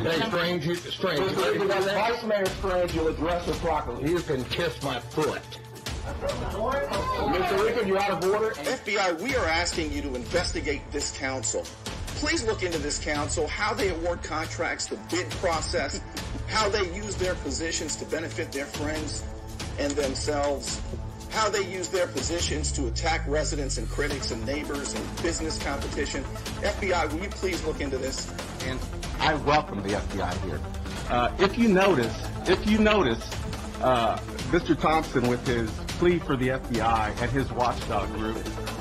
Vice Mayor Strange, you'll address her properly. You can kiss my foot. Mr. Lincoln, you're out of order. FBI, we are asking you to investigate this council. Please look into this council, how they award contracts, the bid process, how they use their positions to benefit their friends and themselves, how they use their positions to attack residents and critics and neighbors and business competition. FBI, will you please look into this? And I welcome the FBI here. If you notice, Mr. Thompson, with his plea for the FBI and his watchdog group,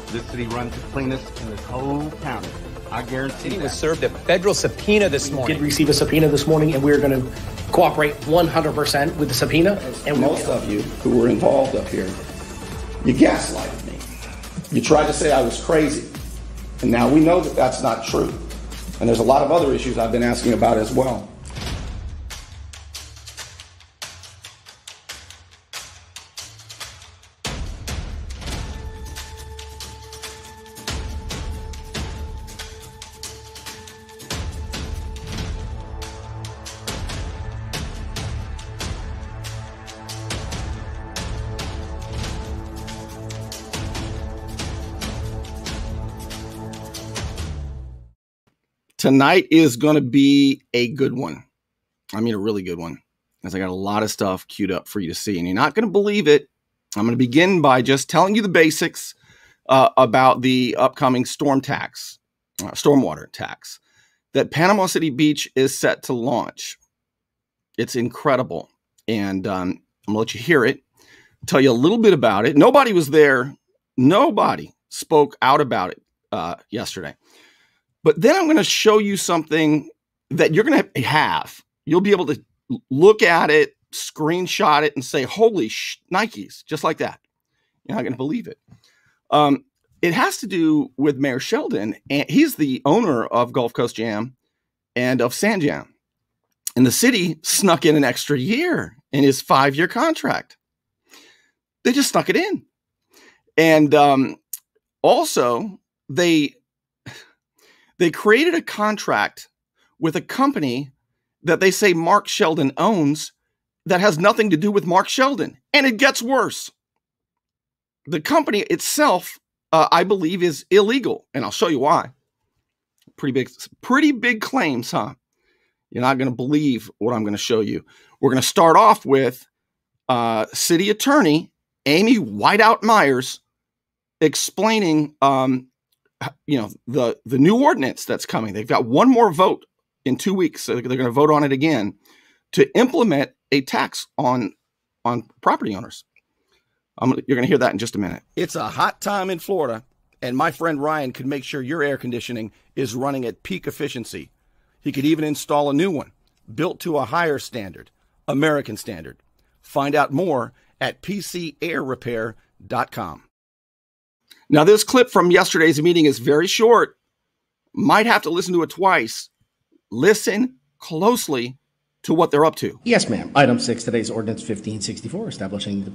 this city runs the cleanest in this whole county. I guarantee He was served a federal subpoena this morning. We did receive a subpoena this morning, and we're going to cooperate 100% with the subpoena. And most of you who were involved up here, you gaslighted me. You tried to say I was crazy. And now we know that that's not true. And there's a lot of other issues I've been asking about as well. Tonight is going to be a good one. I mean, a really good one, as I got a lot of stuff queued up for you to see, and you're not going to believe it. I'm going to begin by just telling you the basics about the upcoming stormwater tax that Panama City Beach is set to launch. It's incredible, and I'm going to let you hear it, tell you a little bit about it. Nobody was there. Nobody spoke out about it yesterday. But then I'm going to show you something that you're going to have. You'll be able to look at it, screenshot it, and say, holy Nikes, just like that. You're not going to believe it. It has to do with Mayor Sheldon, and he's the owner of Gulf Coast Jam and of Sand Jam. And the city snuck in an extra year in his 5-year contract. They just snuck it in. And also, they created a contract with a company that they say Mark Sheldon owns that has nothing to do with Mark Sheldon. And it gets worse. The company itself, I believe, is illegal. And I'll show you why. Pretty big claims, huh? You're not going to believe what I'm going to show you. We're going to start off with City Attorney Amy Whiteout Myers explaining the new ordinance that's coming. They've got one more vote in 2 weeks. So they're going to vote on it again to implement a tax on property owners. You're going to hear that in just a minute. It's a hot time in Florida, and my friend Ryan could make sure your air conditioning is running at peak efficiency. He could even install a new one, built to a higher standard, American standard. Find out more at PCAirrepair.com. Now, this clip from yesterday's meeting is very short. Might have to listen to it twice. Listen closely to what they're up to. Yes, ma'am. Item 6, today's ordinance 1564, establishing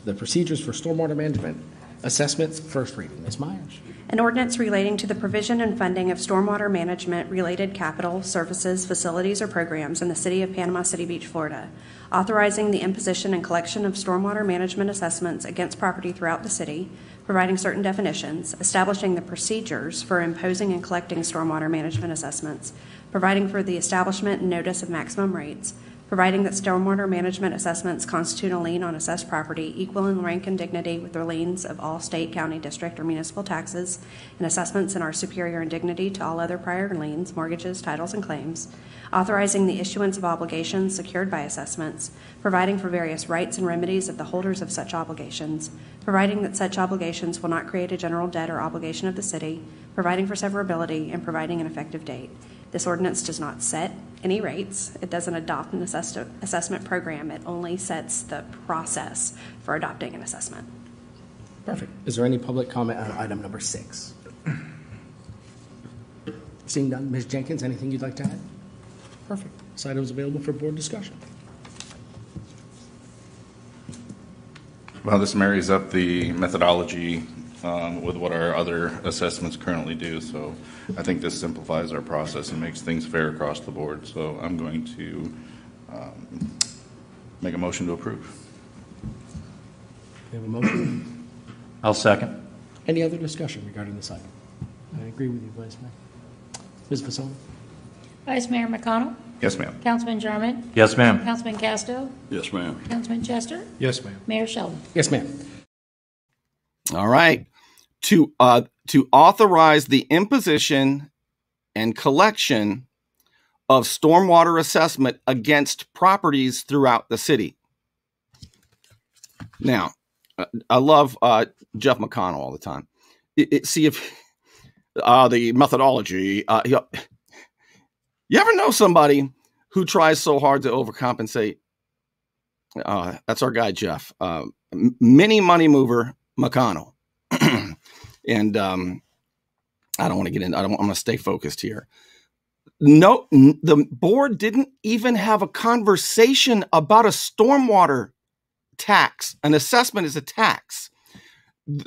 the procedures for stormwater management assessments. First reading. Ms. Myers. An ordinance relating to the provision and funding of stormwater management related capital, services, facilities, or programs in the city of Panama City Beach, Florida, authorizing the imposition and collection of stormwater management assessments against property throughout the city, providing certain definitions, establishing the procedures for imposing and collecting stormwater management assessments, providing for the establishment and notice of maximum rates, providing that stormwater management assessments constitute a lien on assessed property equal in rank and dignity with the liens of all state, county, district, or municipal taxes, and assessments and are superior in dignity to all other prior liens, mortgages, titles, and claims, authorizing the issuance of obligations secured by assessments, providing for various rights and remedies of the holders of such obligations, providing that such obligations will not create a general debt or obligation of the city, providing for severability, and providing an effective date. This ordinance does not set any rates. It doesn't adopt an assessment program. It only sets the process for adopting an assessment. Perfect. Is there any public comment on item number 6? Seeing none, Ms. Jenkins, anything you'd like to add? Perfect. This item is available for board discussion. Well, this marries up the methodology with what our other assessments currently do. So I think this simplifies our process and makes things fair across the board. So I'm going to make a motion to approve. We have a motion. I'll second. Any other discussion regarding this item? I agree with you, Vice Mayor. Ms. Vasoni? Vice Mayor McConnell. Yes, ma'am. Councilman Jarman. Yes, ma'am. Councilman Casto. Yes, ma'am. Councilman Chester. Yes, ma'am. Mayor Sheldon. Yes, ma'am. All right. To authorize the imposition and collection of stormwater assessment against properties throughout the city. Now, I love Jeff McConnell all the time. See if the methodology. You ever know somebody who tries so hard to overcompensate? That's our guy, Jeff. Mini money mover McConnell. And I don't want to get into. I'm going to stay focused here. No, the board didn't even have a conversation about a stormwater tax. An assessment is a tax.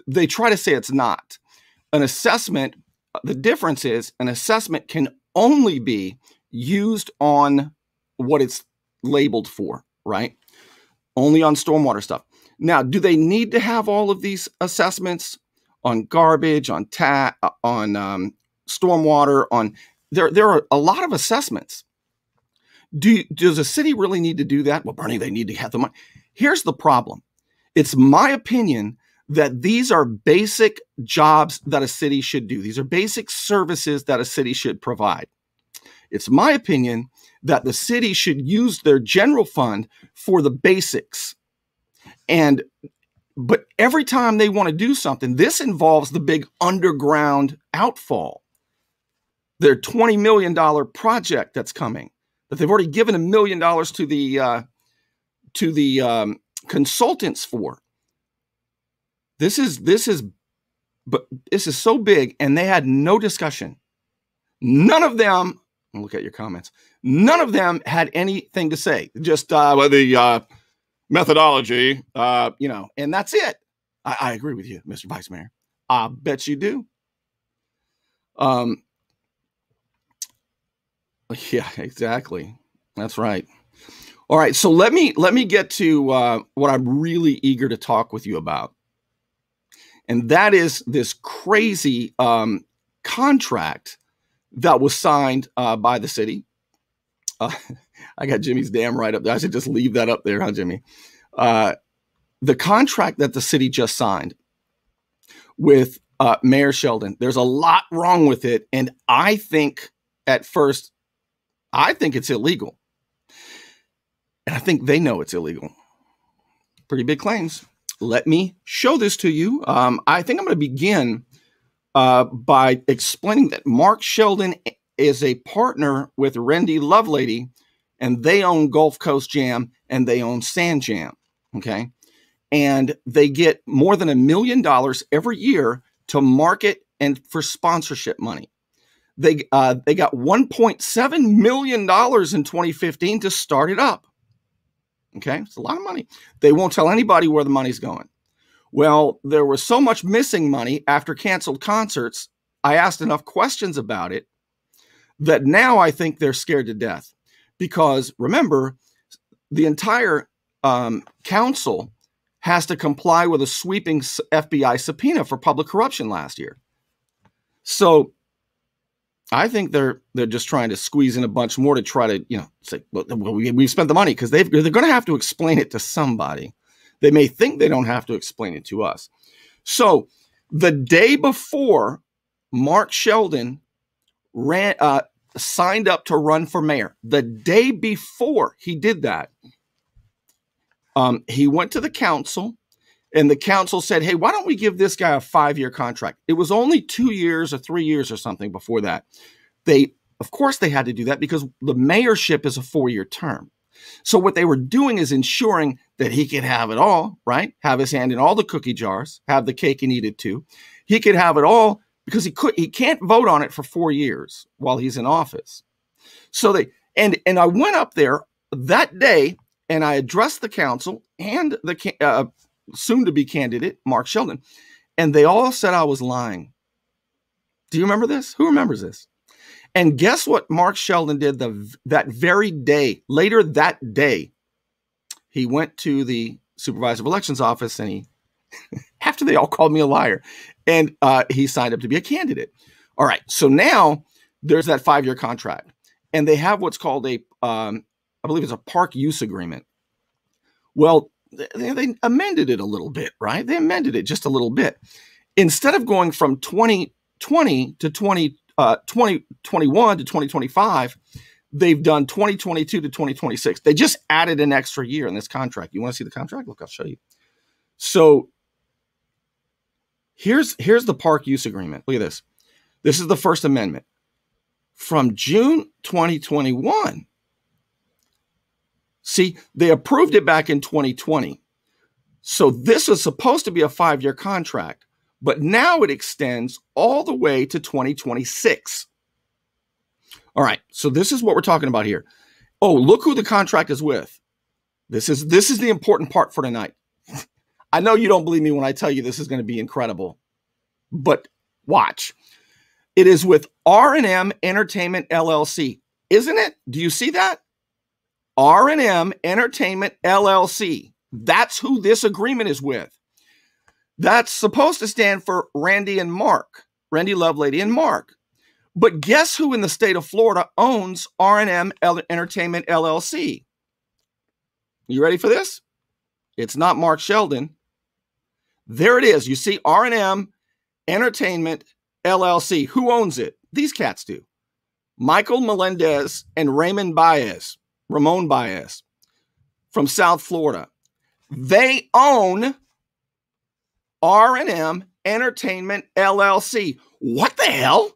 They try to say it's not. An assessment, the difference is an assessment can only be used on what it's labeled for, right? Only on stormwater stuff. Now, do they need to have all of these assessments on garbage, on stormwater, on there are a lot of assessments. Does a city really need to do that? Well, Bernie, they need to have the money. Here's the problem. It's my opinion that these are basic jobs that a city should do. These are basic services that a city should provide. It's my opinion that the city should use their general fund for the basics. But every time they want to do something, this involves the big underground outfall. Their $20 million project that's coming, that they've already given $1 million to the consultants for. This is so big, and they had no discussion. None of them. Look at your comments. None of them had anything to say. Just the methodology, and that's it. I agree with you, Mr. Vice Mayor. I bet you do. Yeah, exactly. That's right. All right. So let me get to what I'm really eager to talk with you about. And that is this crazy contract that was signed by the city. I got Jimmy's damn right up there. I should just leave that up there, huh, Jimmy? The contract that the city just signed with Mayor Sheldon, there's a lot wrong with it. And I think at first, it's illegal. And I think they know it's illegal. Pretty big claims. Let me show this to you. I think I'm going to begin by explaining that Mark Sheldon is a partner with Rendy Lovelady, and they own Gulf Coast Jam and they own Sand Jam. Okay. And they get more than $1 million every year to market and for sponsorship money. They got $1.7 million in 2015 to start it up. Okay, it's a lot of money. They won't tell anybody where the money's going. Well, there was so much missing money after canceled concerts. I asked enough questions about it that now I think they're scared to death. Because remember, the entire council has to comply with a sweeping FBI subpoena for public corruption last year. So I think they're just trying to squeeze in a bunch more to try to, say, well, we spent the money, because they're going to have to explain it to somebody. They may think they don't have to explain it to us. So the day before Mark Sheldon signed up to run for mayor, the day before he did that, he went to the council, and the council said, hey, why don't we give this guy a 5-year contract? It was only 2 years or 3 years or something before that. Of course, they had to do that because the mayorship is a 4-year term. So what they were doing is ensuring that he could have it all, right? Have his hand in all the cookie jars, have the cake and eat it too. He could have it all because he can't vote on it for 4 years while he's in office. So and I went up there that day and I addressed the council and the soon-to-be candidate, Mark Sheldon. And they all said I was lying. Do you remember this? Who remembers this? And guess what Mark Sheldon did that very day, later that day? He went to the supervisor of elections office and he, after they all called me a liar, and he signed up to be a candidate. All right. So now there's that 5-year contract and they have what's called a, I believe it's a park use agreement. Well, they amended it a little bit, right? They amended it just a little bit. Instead of going from 2020 to 2021 to 2025, they've done 2022 to 2026. They just added an extra year in this contract. You want to see the contract? Look, I'll show you. So here's the park use agreement. Look at this. This is the First Amendment. From June 2021. See, they approved it back in 2020. So this was supposed to be a 5-year contract, but now it extends all the way to 2026. All right, so this is what we're talking about here. Oh, look who the contract is with. This is the important part for tonight. I know you don't believe me when I tell you this is going to be incredible, but watch. It is with R&M Entertainment LLC, isn't it? Do you see that? R&M Entertainment LLC. That's who this agreement is with. That's supposed to stand for Randy and Mark, Randy Lovelady and Mark. But guess who in the state of Florida owns R&M Entertainment LLC? You ready for this? It's not Mark Sheldon. There it is. You see R&M Entertainment LLC. Who owns it? These cats do. Michael Melendez and Ramon Baez from South Florida. They own R&M Entertainment LLC. What the hell?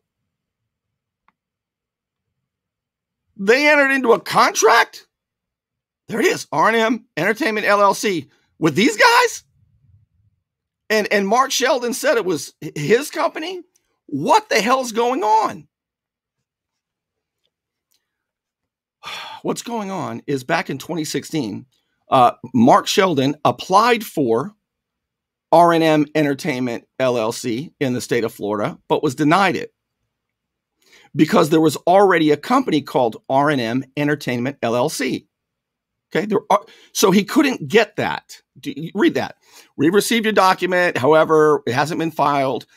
They entered into a contract? There it is, R&M Entertainment LLC with these guys? And Mark Sheldon said it was his company? What the hell's going on? What's going on is back in 2016, Mark Sheldon applied for R&M Entertainment LLC in the state of Florida, but was denied it because there was already a company called R&M Entertainment LLC. Okay, so he couldn't get that. Read that. We received your document. However, it hasn't been filed.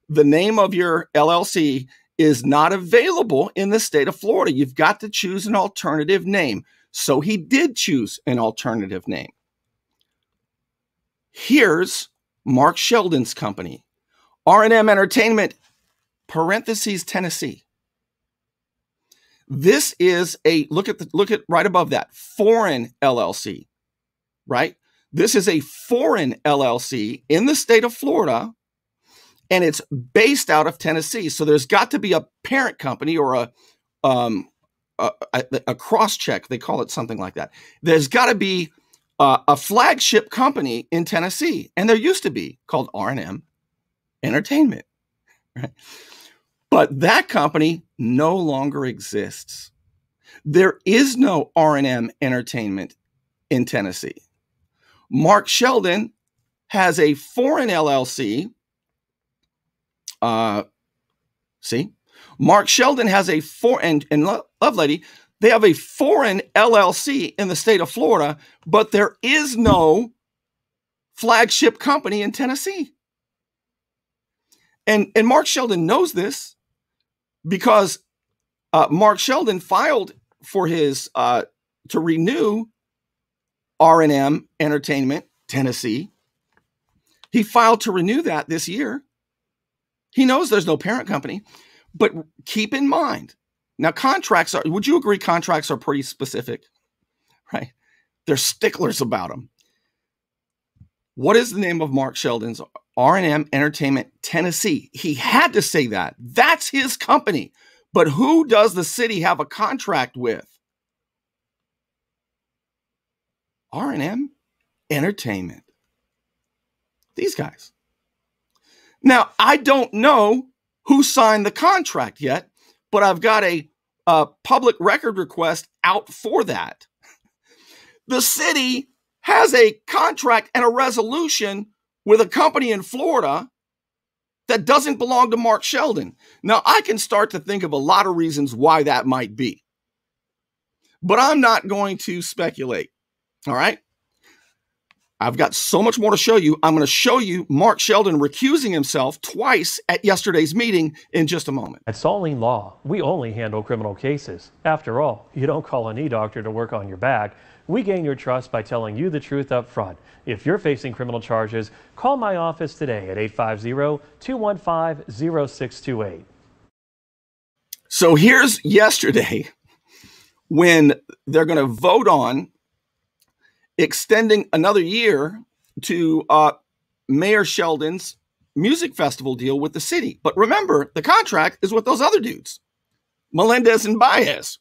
The name of your LLC is not available in the state of Florida. You've got to choose an alternative name. So he did choose an alternative name. Here's Mark Sheldon's company, R&M Entertainment, parentheses, Tennessee. This is a, look at right above that, foreign LLC, right? This is a foreign LLC in the state of Florida, and it's based out of Tennessee. So there's got to be a parent company or a cross-check. They call it something like that. There's got to be a flagship company in Tennessee, and there used to be, called R&M Entertainment, right? But that company no longer exists. There is no R&M Entertainment in Tennessee. Mark Sheldon has a foreign LLC. See? Mark Sheldon has a foreign, and Lovelady, they have a foreign LLC in the state of Florida, but there is no flagship company in Tennessee. And Mark Sheldon knows this because Mark Sheldon filed for his to renew R&M Entertainment Tennessee. He filed to renew that this year. He knows there's no parent company, but keep in mind, now contracts are, would you agree contracts are pretty specific, right? They're sticklers about them. What is the name of Mark Sheldon's R&M Entertainment Tennessee? He had to say that. That's his company. But who does the city have a contract with? R&M Entertainment. These guys. Now, I don't know who signed the contract yet, but I've got a public record request out for that. The city has a contract and a resolution with a company in Florida that doesn't belong to Mark Sheldon. Now, I can start to think of a lot of reasons why that might be, but I'm not going to speculate. All right. I've got so much more to show you. I'm going to show you Mark Sheldon recusing himself twice at yesterday's meeting in just a moment. At Saline Law, we only handle criminal cases. After all, you don't call a knee doctor to work on your back. We gain your trust by telling you the truth up front. If you're facing criminal charges, call my office today at 850-215-0628. So here's yesterday when they're going to vote on extending another year to Mayor Sheldon's music festival deal with the city. But remember, the contract is with those other dudes, Melendez and Baez.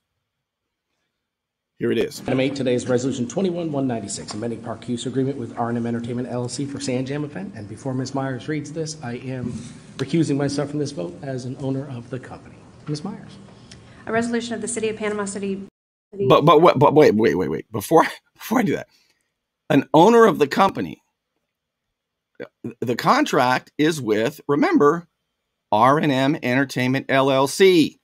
Here it is. Item 8, today's Resolution 21-196, amending park use agreement with R&M Entertainment LLC for Sand Jam event. And before Ms. Myers reads this, I am recusing myself from this vote as an owner of the company. Ms. Myers. A resolution of the City of Panama City. But wait. Before I do that, an owner of the company, the contract is with, remember, R&M Entertainment LLC.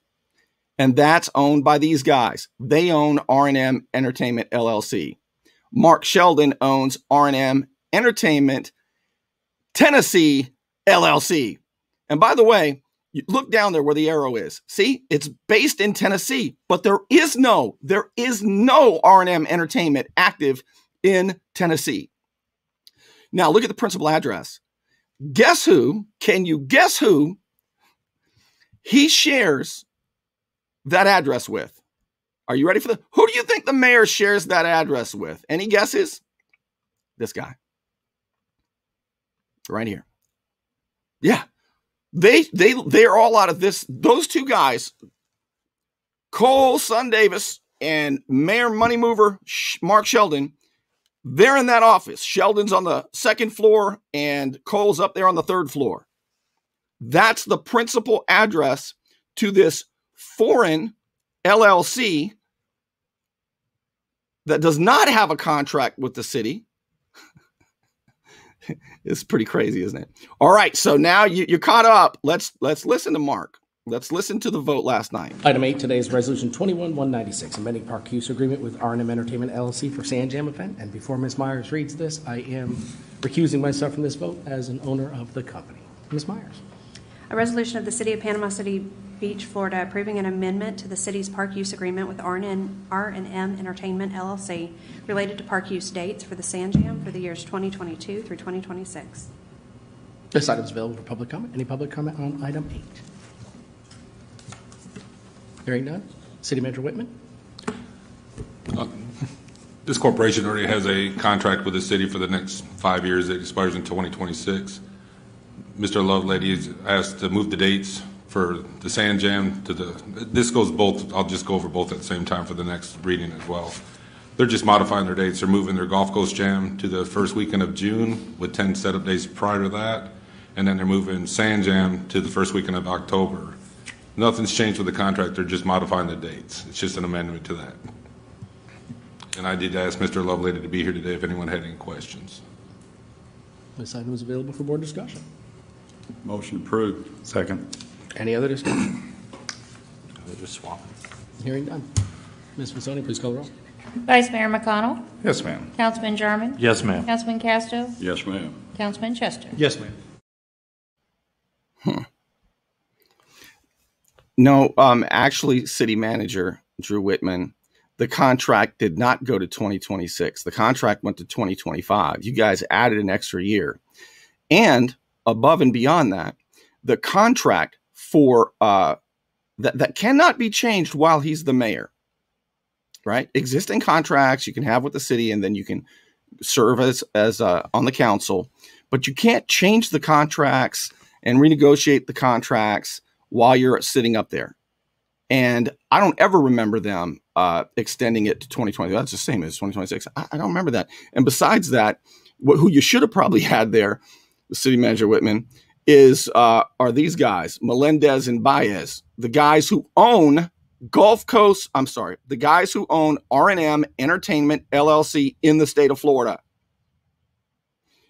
And that's owned by these guys. They own R&M Entertainment LLC. Mark Sheldon owns R&M Entertainment Tennessee LLC. And by the way, you look down there where the arrow is. See, it's based in Tennessee, but there is no R&M Entertainment active in Tennessee. Now look at the principal address. Guess who? Can you guess who he shares that address with? Are you ready for who do you think the mayor shares that address with? Any guesses? This guy. Right here. Yeah. They're all out of this. Those two guys, Cole Son Davis and Mayor Money Mover Mark Sheldon, they're in that office. Sheldon's on the second floor and Cole's up there on the third floor. That's the principal address to this foreign LLC that does not have a contract with the city. It's pretty crazy, isn't it? All right, so now you're caught up. Let's listen to Mark. Let's listen to the vote last night. Item 8, today's Resolution 21-196, amending park use agreement with R&M Entertainment LLC for Sand Jam event. And before Ms. Myers reads this, I am recusing myself from this vote as an owner of the company. Ms. Myers. A resolution of the City of Panama City Beach, Florida, approving an amendment to the city's park use agreement with R&M Entertainment LLC related to park use dates for the Sand Jam for the years 2022 through 2026. This item is available for public comment. Any public comment on item 8? Hearing none. City Manager Whitman. This corporation already has a contract with the city for the next 5 years. It expires in 2026. Mr. Lovelady is asked to move the dates for the Sand Jam to this goes both, I'll just go over both at the same time for the next reading as well. They're just modifying their dates. They're moving their Gulf Coast Jam to the first weekend of June with 10 setup days prior to that. And then they're moving Sand Jam to the first weekend of October. Nothing's changed with the contract. They're just modifying the dates. It's just an amendment to that. And I did ask Mr. Lovelady to be here today if anyone had any questions. This item is available for board discussion. Motion approved. Second. Any other discussion? They're just swapping. Hearing none. Ms. Mazzoni, please call the roll. Vice Mayor McConnell. Yes, ma'am. Councilman Jarman. Yes, ma'am. Councilman Casto. Yes, ma'am. Councilman Chester. Yes, ma'am. No, actually, City Manager Drew Whitman, the contract did not go to 2026. The contract went to 2025. You guys added an extra year. And above and beyond that, the contract for that cannot be changed while he's the mayor, right? Existing contracts you can have with the city, and then you can serve as on the council, but you can't change the contracts and renegotiate the contracts while you're sitting up there. And I don't ever remember them extending it to 2020. That's the same as 2026. I don't remember that. And besides that, who you should have probably had there, the City Manager Whitman, are these guys, Melendez and Baez, the guys who own the guys who own R&M Entertainment LLC in the state of Florida.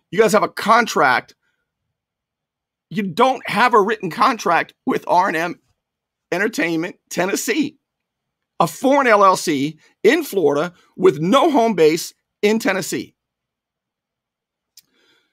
You guys have a contract you don't have a written contract with R&M Entertainment Tennessee, a foreign LLC in Florida with no home base in Tennessee.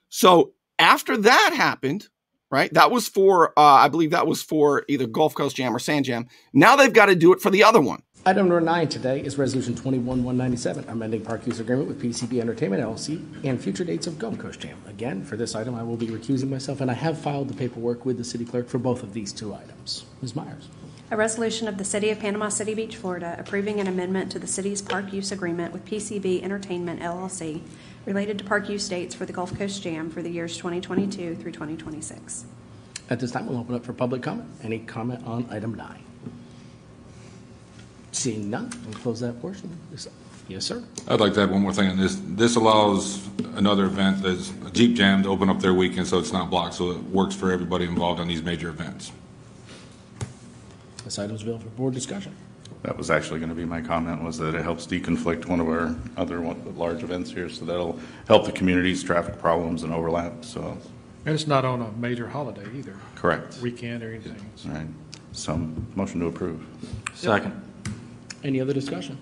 So after that happened, right, that was for, I believe that was for either Gulf Coast Jam or Sand Jam. Now they've got to do it for the other one. Item number 9 today is Resolution 21-197, amending park use agreement with PCB Entertainment LLC and future dates of Gulf Coast Jam. Again, for this item, I will be recusing myself, and I have filed the paperwork with the city clerk for both of these two items. Ms. Myers. A resolution of the City of Panama City Beach, Florida, approving an amendment to the city's park use agreement with PCB Entertainment LLC related to park use dates for the Gulf Coast Jam for the years 2022 through 2026. At this time, we'll open up for public comment. Any comment on item 9? Seeing none, we'll close that portion. Yes, sir. I'd like to add one more thing on this. This allows another event, there's a Jeep Jam, to open up their weekend so it's not blocked, so it works for everybody involved on these major events. This item is available for board discussion. That was actually going to be my comment, was that it helps deconflict one of our other large events here, so that'll help the community's traffic problems and overlap. So, and it's not on a major holiday either. Correct. Weekend or anything. So. Right. So, motion to approve. Second. Any other discussion?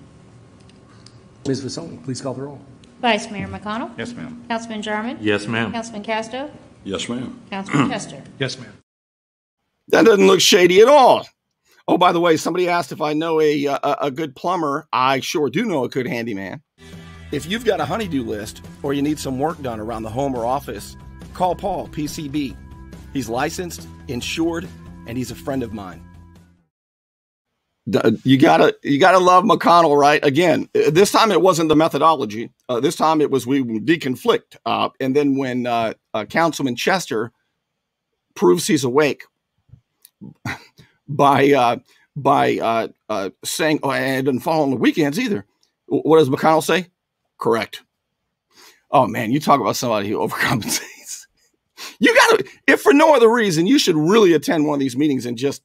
Ms. Vasoni, please call the roll. Vice Mayor McConnell. Yes, ma'am. Councilman Jarman. Yes, ma'am. Councilman Casto. Yes, ma'am. Councilman Chester. Yes, ma'am. That doesn't look shady at all. Oh, by the way, somebody asked if I know a good plumber. I sure do know a good handyman. If you've got a honey-do list or you need some work done around the home or office, call Paul, PCB. He's licensed, insured, and he's a friend of mine. You gotta love McConnell, right? Again, this time it wasn't the methodology. This time it was we deconflict. And then when Councilman Chester proves he's awake by saying, "Oh, and it doesn't fall on the weekends either." What does McConnell say? Correct. Oh man, you talk about somebody who overcompensates. You gotta, if for no other reason, you should really attend one of these meetings and just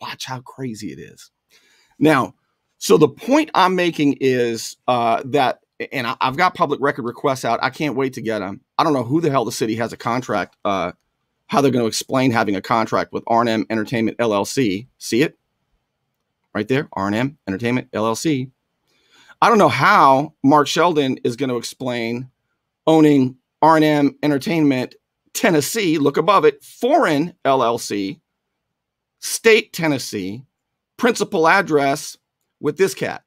watch how crazy it is. Now, so the point I'm making is that, and I've got public record requests out. I can't wait to get them. I don't know who the hell the city has a contract, how they're going to explain having a contract with R&M Entertainment LLC. See it? Right there, R&M Entertainment LLC. I don't know how Mark Sheldon is going to explain owning R&M Entertainment Tennessee, look above it, foreign LLC, state Tennessee, principal address with this cat.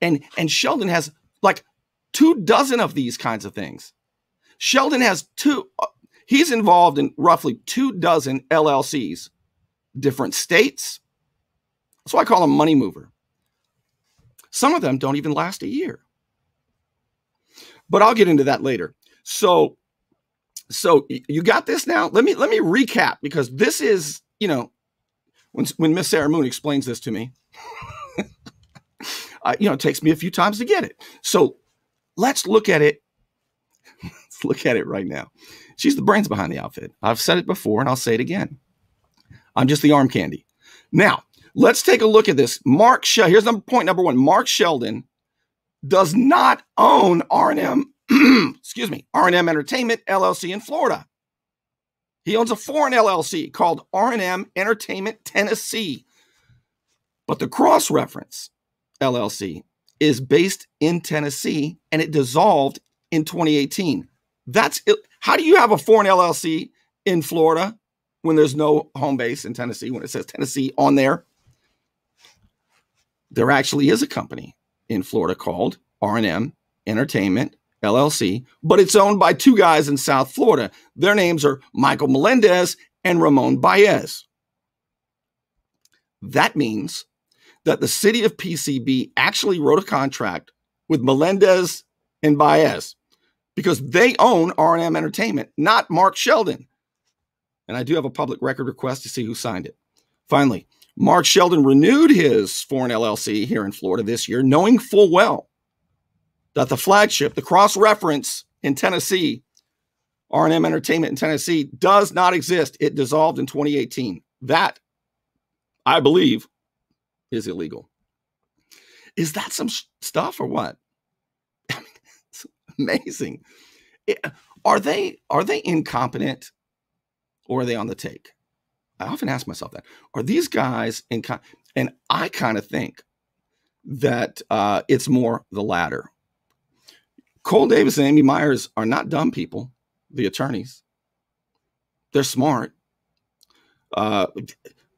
And Sheldon has like 24 of these kinds of things. Sheldon has he's involved in roughly 24 LLCs, different states. That's why I call him money mover. Some of them don't even last a year. But I'll get into that later. So you got this now? Let me recap, because this is, when Miss Sarah Moon explains this to me, it takes me a few times to get it. So let's look at it. Let's look at it right now. She's the brains behind the outfit. I've said it before and I'll say it again. I'm just the arm candy. Now, let's take a look at this. Here's point number 1. Mark Sheldon does not own R&M, R&M Entertainment LLC in Florida. He owns a foreign LLC called R&M Entertainment Tennessee. But the cross-reference LLC is based in Tennessee, and it dissolved in 2018. How do you have a foreign LLC in Florida when there's no home base in Tennessee, when it says Tennessee on there? There actually is a company in Florida called R&M Entertainment LLC, but it's owned by 2 guys in South Florida. Their names are Michael Melendez and Ramon Baez. That means that the city of PCB actually wrote a contract with Melendez and Baez because they own R&M Entertainment, not Mark Sheldon. And I do have a public record request to see who signed it. Finally, Mark Sheldon renewed his foreign LLC here in Florida this year, knowing full well that the flagship, the cross-reference in Tennessee, R&M Entertainment in Tennessee, does not exist. It dissolved in 2018. That, I believe, is illegal. Is that some stuff or what? I mean, it's amazing. Are they incompetent, or are they on the take? I often ask myself that. Are these guys incompetent? And I kind of think that it's more the latter. Cole Davis and Amy Myers are not dumb people, the attorneys. They're smart.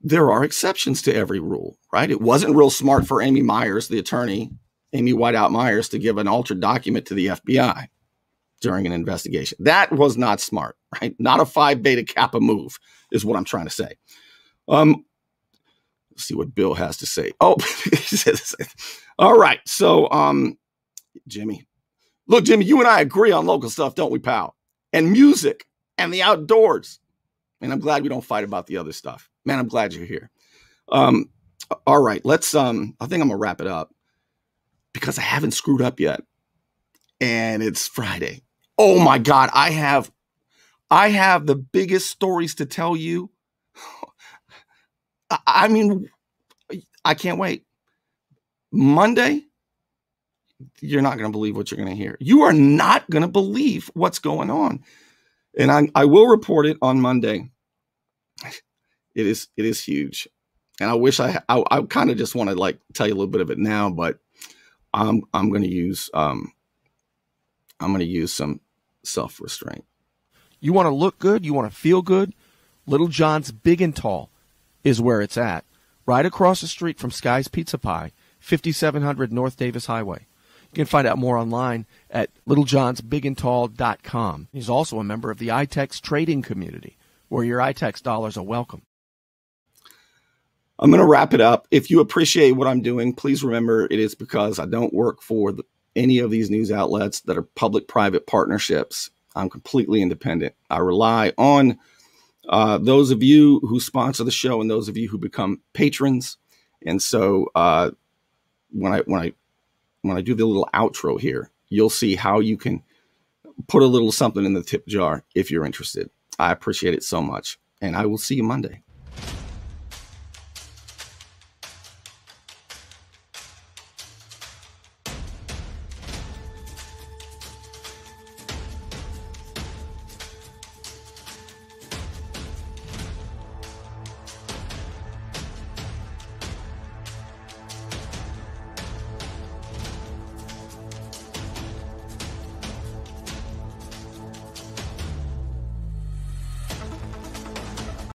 There are exceptions to every rule, right? It wasn't real smart for Amy Myers, the attorney, Amy Whiteout Myers, to give an altered document to the FBI during an investigation. That was not smart, right? Not a Phi Beta Kappa move is what I'm trying to say. Let's see what Bill has to say. Oh, all right. So, Jimmy, look, Jimmy, you and I agree on local stuff, don't we, pal? And music and the outdoors. And I'm glad we don't fight about the other stuff. Man, I'm glad you're here. All right, let's, I think I'm gonna wrap it up because I haven't screwed up yet. And it's Friday. Oh my God, I have the biggest stories to tell you. I mean, I can't wait. Monday, you're not going to believe what you're going to hear. You are not going to believe what's going on. And I will report it on Monday. It is huge. And I wish I kind of just want to like tell you a little bit of it now, but I'm going to use some self-restraint. You want to look good? You want to feel good? Little John's Big and Tall is where it's at. Right across the street from Sky's Pizza Pie, 5700 North Davis Highway. You can find out more online at littlejohnsbigandtall.com. He's also a member of the iTex trading community, where your iTex dollars are welcome. I'm going to wrap it up. If you appreciate what I'm doing, please remember it is because I don't work for any of these news outlets that are public-private partnerships. I'm completely independent. I rely on those of you who sponsor the show and those of you who become patrons. And so when I do the little outro here, you'll see how you can put a little something in the tip jar if you're interested. I appreciate it so much. And I will see you Monday.